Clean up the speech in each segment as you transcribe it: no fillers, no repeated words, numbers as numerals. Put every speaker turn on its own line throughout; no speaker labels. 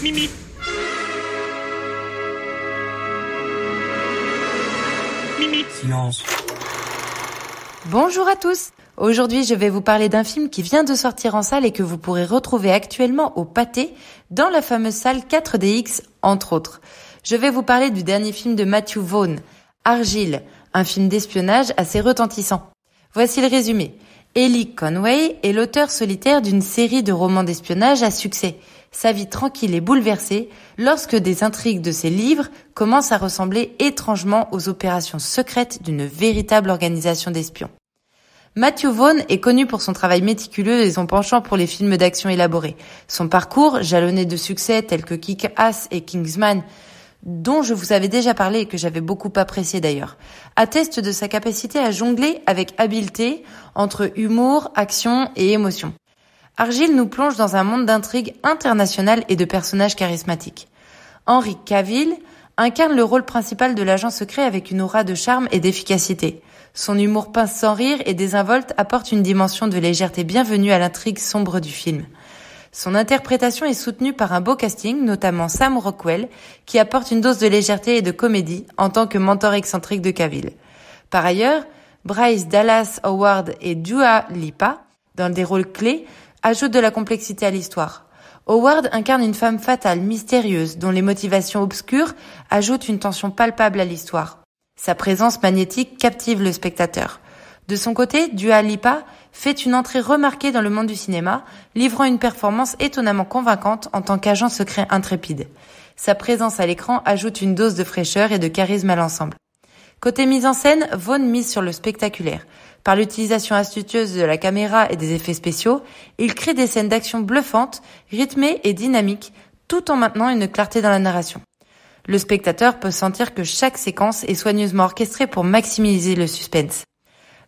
Mimi. Mimi.
Silence.
Bonjour à tous. Aujourd'hui, je vais vous parler d'un film qui vient de sortir en salle et que vous pourrez retrouver actuellement au Pâté, dans la fameuse salle 4DX, entre autres. Je vais vous parler du dernier film de Matthew Vaughn, Argylle, un film d'espionnage assez retentissant. Voici le résumé. Ellie Conway est l'auteur solitaire d'une série de romans d'espionnage à succès. Sa vie tranquille est bouleversée lorsque des intrigues de ses livres commencent à ressembler étrangement aux opérations secrètes d'une véritable organisation d'espions. Matthew Vaughn est connu pour son travail méticuleux et son penchant pour les films d'action élaborés. Son parcours, jalonné de succès tels que Kick-Ass et Kingsman, dont je vous avais déjà parlé et que j'avais beaucoup apprécié d'ailleurs, atteste de sa capacité à jongler avec habileté entre humour, action et émotion. Argylle nous plonge dans un monde d'intrigues internationales et de personnages charismatiques. Henry Cavill incarne le rôle principal de l'agent secret avec une aura de charme et d'efficacité. Son humour pince sans rire et désinvolte apporte une dimension de légèreté bienvenue à l'intrigue sombre du film. Son interprétation est soutenue par un beau casting, notamment Sam Rockwell, qui apporte une dose de légèreté et de comédie en tant que mentor excentrique de Cavill. Par ailleurs, Bryce Dallas Howard et Dua Lipa, dans des rôles clés, ajoutent de la complexité à l'histoire. Howard incarne une femme fatale, mystérieuse, dont les motivations obscures ajoutent une tension palpable à l'histoire. Sa présence magnétique captive le spectateur. De son côté, Dua Lipa fait une entrée remarquée dans le monde du cinéma, livrant une performance étonnamment convaincante en tant qu'agent secret intrépide. Sa présence à l'écran ajoute une dose de fraîcheur et de charisme à l'ensemble. Côté mise en scène, Vaughn mise sur le spectaculaire. Par l'utilisation astucieuse de la caméra et des effets spéciaux, il crée des scènes d'action bluffantes, rythmées et dynamiques, tout en maintenant une clarté dans la narration. Le spectateur peut sentir que chaque séquence est soigneusement orchestrée pour maximiser le suspense.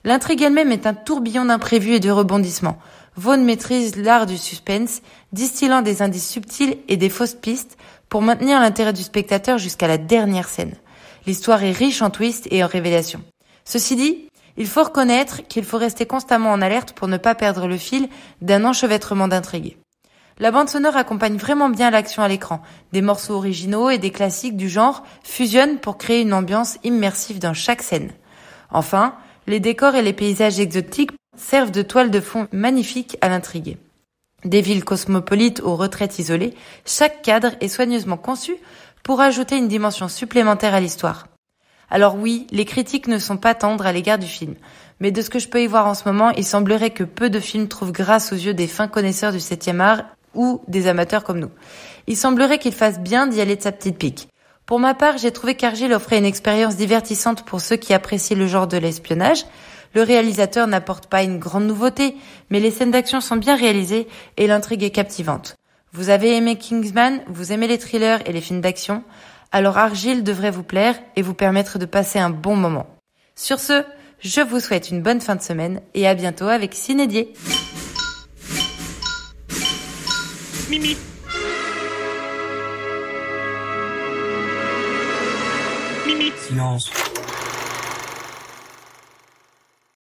L'intrigue elle-même est un tourbillon d'imprévus et de rebondissements. Vaughn maîtrise l'art du suspense, distillant des indices subtils et des fausses pistes pour maintenir l'intérêt du spectateur jusqu'à la dernière scène. L'histoire est riche en twists et en révélations. Ceci dit, il faut reconnaître qu'il faut rester constamment en alerte pour ne pas perdre le fil d'un enchevêtrement d'intrigues. La bande sonore accompagne vraiment bien l'action à l'écran. Des morceaux originaux et des classiques du genre fusionnent pour créer une ambiance immersive dans chaque scène. Enfin, les décors et les paysages exotiques servent de toile de fond magnifique à l'intrigue. Des villes cosmopolites aux retraites isolées, chaque cadre est soigneusement conçu pour ajouter une dimension supplémentaire à l'histoire. Alors oui, les critiques ne sont pas tendres à l'égard du film, mais de ce que je peux y voir en ce moment, il semblerait que peu de films trouvent grâce aux yeux des fins connaisseurs du 7e art ou des amateurs comme nous. Il semblerait qu'il fasse bien d'y aller de sa petite pique. Pour ma part, j'ai trouvé qu'Argylle offrait une expérience divertissante pour ceux qui apprécient le genre de l'espionnage. Le réalisateur n'apporte pas une grande nouveauté, mais les scènes d'action sont bien réalisées et l'intrigue est captivante. Vous avez aimé Kingsman, vous aimez les thrillers et les films d'action, alors Argylle devrait vous plaire et vous permettre de passer un bon moment. Sur ce, je vous souhaite une bonne fin de semaine et à bientôt avec Cinédier.
Mimi. Mimi.
Silence.